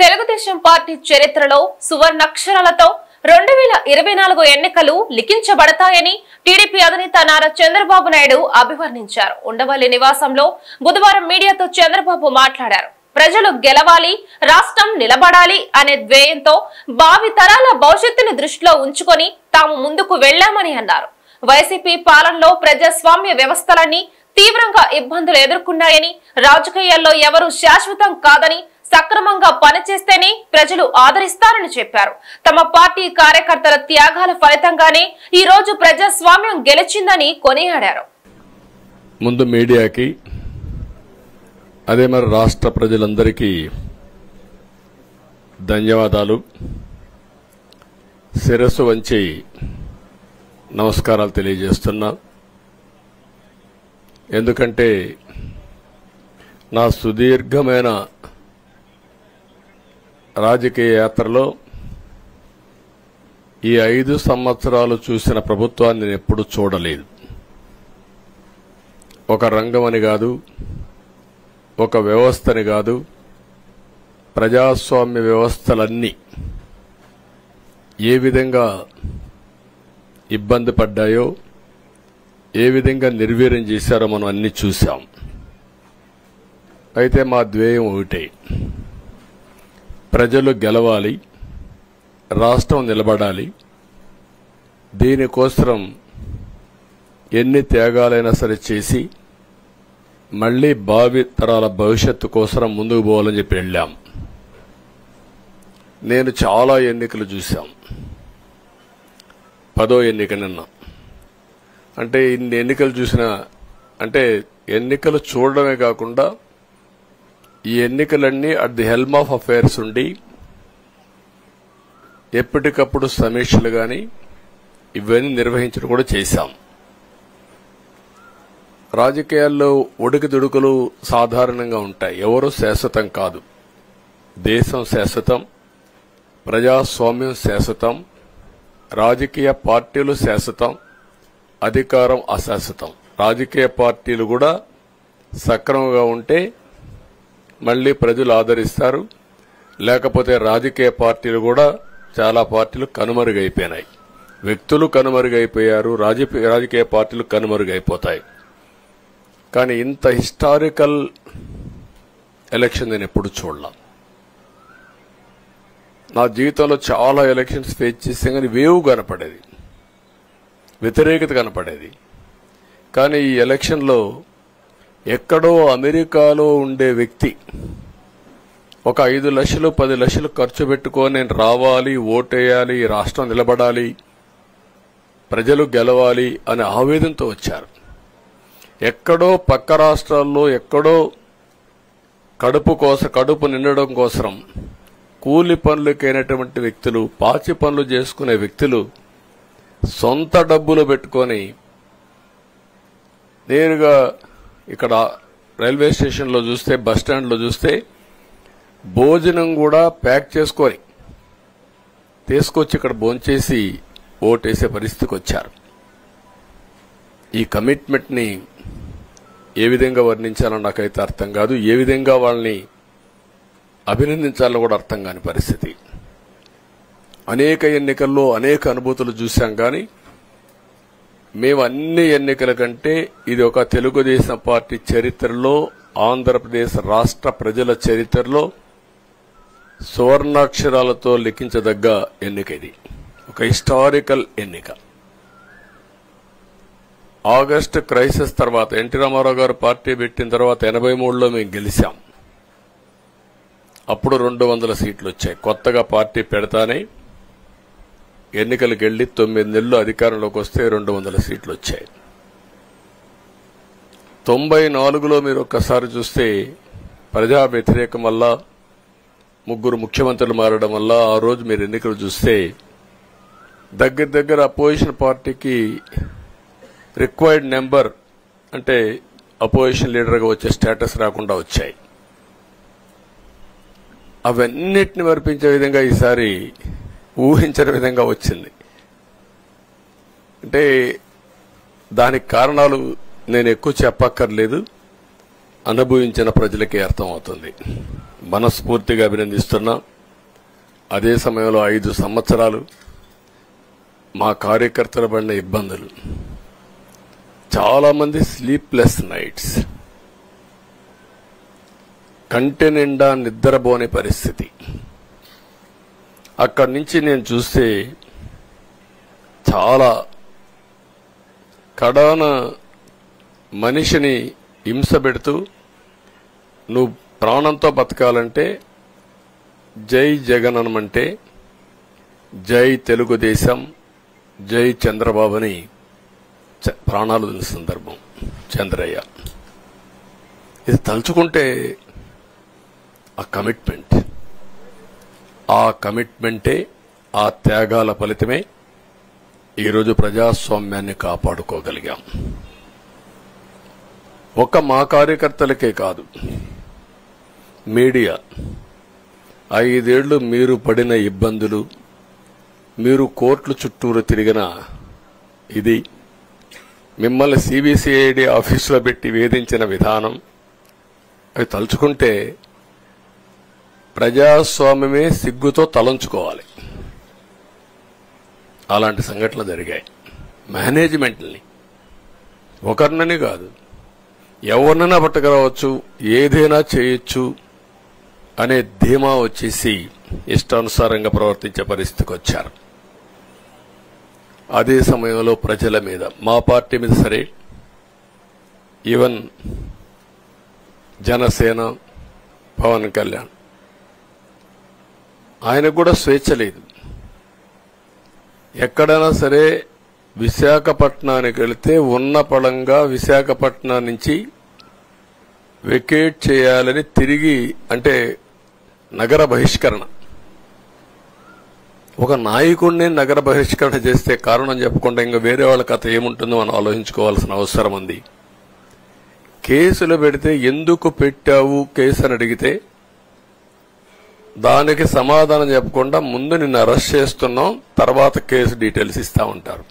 Telugu Desam party చరిత్రలో సువర్ణాక్షరాలతో 2024 ఎన్నికలు లిఖించబడతాయని TDP అధినేత నారా చంద్రబాబు నాయుడు అభివర్ణించారు. ఉండవల్లి నివాసంలో బుధవారం మీడియాతో చంద్రబాబు మాట్లాడారు. ప్రజలు గెలవాలి, రాష్ట్రం నిలబడాలి అనే ధ్యేయంతో భావి తరాల భవిష్యత్తును దృష్టిలో ఉంచుకొని తాము ముందుకు వెళ్లామని అన్నారు. వైసీపీ పాలనలో ప్రజాస్వామ్య వ్యవస్థలన్నీ తీవ్రంగా ఇబ్బందులు ఎదుర్కొన్నాయని, రాజకీయాల్లో ఎవరూ శాశ్వతం కాదని, సక్రమంగా పనిచేస్తేనే ప్రజలు ఆదరిస్తారని చెప్పారు. తమ పార్టీ కార్యకర్తల త్యాగాల ఫలితంగానే ఈ రోజు ప్రజాస్వామ్యం గెలిచిందని కొనియాడారు. ముందు మీడియాకి అదే మరి రాష్ట్ర ప్రజలందరికీ ధన్యవాదాలు. శిరస్సు వంచి నమస్కారాలు తెలియజేస్తున్నా. ఎందుకంటే నా సుదీర్ఘమైన రాజకీయ యాత్రలో ఈ 5 సంవత్సరాలు చూసిన ప్రభుత్వాన్ని నేను ఎప్పుడూ చూడలేదు. ఒక రంగం అని కాదు, ఒక వ్యవస్థని కాదు, ప్రజాస్వామ్య వ్యవస్థలన్నీ ఏ విధంగా ఇబ్బంది పడ్డాయో, ఏ విధంగా నిర్వీర్యం చేశారో మనం అన్ని చూశాం. అయితే మా ధ్యేయం ఒకటే, ప్రజలు గెలవాలి, రాష్ట్రం నిలబడాలి. దీనికోసం ఎన్ని త్యాగాలైనా సరే చేసి మళ్లీ భావి తరాల భవిష్యత్తు కోసం ముందుకు పోవాలని చెప్పి వెళ్ళాం. నేను చాలా ఎన్నికలు చూశాం. 10వ ఎన్నిక నిన్న. అంటే ఇన్ని ఎన్నికలు చూసినా, అంటే ఎన్నికలు చూడడమే కాకుండా ఈ ఎన్నికలన్నీ at the helm of affairs ఉండి ఎప్పటికప్పుడు సమీక్షలు గాని ఇవన్నీ నిర్వహించడం కూడా చేశాం. రాజకీయాల్లో ఒడికిదుడుకులు సాధారణంగా ఉంటాయి. ఎవరు శాశ్వతం కాదు. దేశం శాశ్వతం, ప్రజాస్వామ్యం శాశ్వతం, రాజకీయ పార్టీలు శాశ్వతం, అధికారం అశాశ్వతం. రాజకీయ పార్టీలు కూడా సక్రమంగా ఉంటే మళ్లీ ప్రజలు ఆదరిస్తారు. లేకపోతే రాజకీయ పార్టీలు కూడా చాలా పార్టీలు కనుమరుగైపోయినాయి. వ్యక్తులు కనుమరుగైపోయారు, రాజకీయ పార్టీలు కనుమరుగైపోతాయి. కానీ ఇంత హిస్టారికల్ ఎలక్షన్ నేను ఎప్పుడు చూడలా. నా జీవితంలో చాలా ఎలక్షన్స్ ఫేస్ చేస్తే కానీ వేవ్ కనపడేది, వ్యతిరేకత కనపడేది. కానీ ఈ ఎలక్షన్లో ఎక్కడో అమెరికాలో ఉండే వ్యక్తి ఒక 5 లక్షలు 10 లక్షలు ఖర్చు పెట్టుకొని నేను రావాలి, ఓటేయాలి, రాష్ట్రం నిలబడాలి, ప్రజలు గెలవాలి అనే ఆవేదనతో వచ్చారు. ఎక్కడో పక్క రాష్ట్రాల్లో ఎక్కడో కడుపు నిండడం కోసం కూలి పనులకైనటువంటి వ్యక్తులు, పాచి పనులు చేసుకునే వ్యక్తులు సొంత డబ్బులు పెట్టుకొని నేరుగా ఇక్కడ రైల్వే స్టేషన్లో చూస్తే, బస్టాండ్లో చూస్తే భోజనం కూడా ప్యాక్ చేసుకొని తీసుకొచ్చి ఇక్కడ భోంచేసి ఓటేసే పరిస్థితికి వచ్చారు. ఈ కమిట్మెంట్ని ఏ విధంగా వర్ణించాలో నాకైతే అర్థం కాదు. ఏ విధంగా వాళ్ళని అభినందించాలో కూడా అర్థం కాని పరిస్థితి. అనేక ఎన్నికల్లో అనేక అనుభూతులు చూశాం. కానీ మేము అన్ని ఎన్నికల కంటే ఇది ఒక తెలుగుదేశం పార్టీ చరిత్రలో, ఆంధ్రప్రదేశ్ రాష్ట్ర ప్రజల చరిత్రలో సువర్ణాక్షరాలతో లిఖించదగ్గ ఎన్నిక. ఇది ఒక హిస్టారికల్ ఎన్నిక. ఆగస్టు క్రైసిస్ తర్వాత ఎన్టీ రామారావు గారు పార్టీ పెట్టిన తర్వాత 83లో మేము గెలిచాం. అప్పుడు 200 సీట్లు వచ్చాయి. కొత్తగా పార్టీ పెడతానే ఎన్నికలకు వెళ్లి 9 నెలలు అధికారంలోకి వస్తే 200 సీట్లు వచ్చాయి. 94లో మీరు ఒక్కసారి చూస్తే ప్రజా వ్యతిరేకం వల్ల 3 ముఖ్యమంత్రులు మారడం వల్ల ఆ రోజు మీరు ఎన్నికలు చూస్తే దగ్గర అపోజిషన్ పార్టీకి రిక్వైర్డ్ నెంబర్, అంటే అపోజిషన్ లీడర్గా వచ్చే స్టేటస్ రాకుండా వచ్చాయి. అవన్నిటిని వర్పించే విధంగా ఈసారి ఊహించని విధంగా వచ్చింది. అంటే దానికి కారణాలు నేను ఎక్కువ చెప్పక్కర్లేదు, అనుభవించిన ప్రజలకే అర్థమవుతుంది. మనస్ఫూర్తిగా అభినందిస్తున్నా. అదే సమయంలో 5 సంవత్సరాలు మా కార్యకర్తలు పడిన ఇబ్బందులు, చాలా మంది స్లీప్లెస్ నైట్స్, కంటి నిండా నిద్రపోని పరిస్థితి. అక్కడి నుంచి నేను చూస్తే చాలా కడాన మనిషిని హింస పెడుతూ, నువ్వు ప్రాణంతో బతకాలంటే జై జగన్ అనమంటే జై తెలుగుదేశం, జై చంద్రబాబుని ప్రాణాలు వదిలిన సందర్భం చంద్రయ్య. ఇది తలుచుకుంటే ఆ కమిట్మెంటే, ఆ త్యాగాల ఫలితమే ఈరోజు ప్రజాస్వామ్యాన్ని కాపాడుకోగలిగాం. ఒక మా కార్యకర్తలకే కాదు, మీడియా 5 ఏళ్లు మీరు పడిన ఇబ్బందులు, మీరు కోర్టుల చుట్టూరు తిరిగిన ఇది, మిమ్మల్ని సిబిసిఐడి ఆఫీసులో పెట్టి వేధించిన విధానం, అవి తలుచుకుంటే ప్రజాస్వామ్యమే సిగ్గుతో తలంచుకోవాలి. అలాంటి సంఘటనలు జరిగాయి. మేనేజ్మెంట్ని ఒకరినని కాదు, ఎవరినైనా పట్టుకురావచ్చు, ఏదైనా చేయొచ్చు అనే ధీమా వచ్చేసి ఇష్టానుసారంగా ప్రవర్తించే పరిస్థితికి వచ్చారు. అదే సమయంలో ప్రజల మీద, మా పార్టీ మీద సరే, ఈవెన్ జనసేన పవన్ కళ్యాణ్, ఆయనకు కూడా స్వేచ్ఛ లేదు. ఎక్కడైనా సరే విశాఖపట్నానికి వెళితే ఉన్న పళంగా విశాఖపట్నం నుంచి వెకేట్ చేయాలని తిరిగి, అంటే నగర బహిష్కరణ. ఒక నాయకుడిని నగర బహిష్కరణ చేస్తే కారణం చెప్పకుండా ఇంకా వేరే వాళ్ళ కథ ఏముంటుందో మనం ఆలోచించుకోవాల్సిన అవసరం ఉంది. కేసులు పెడితే ఎందుకు పెట్టావు కేసు అని అడిగితే దానికి సమాధానం చెప్పకుండా ముందు నిన్ను అరెస్ట్ చేస్తున్నాం, తర్వాత కేసు డీటెయిల్స్ ఇస్తా ఉంటారు.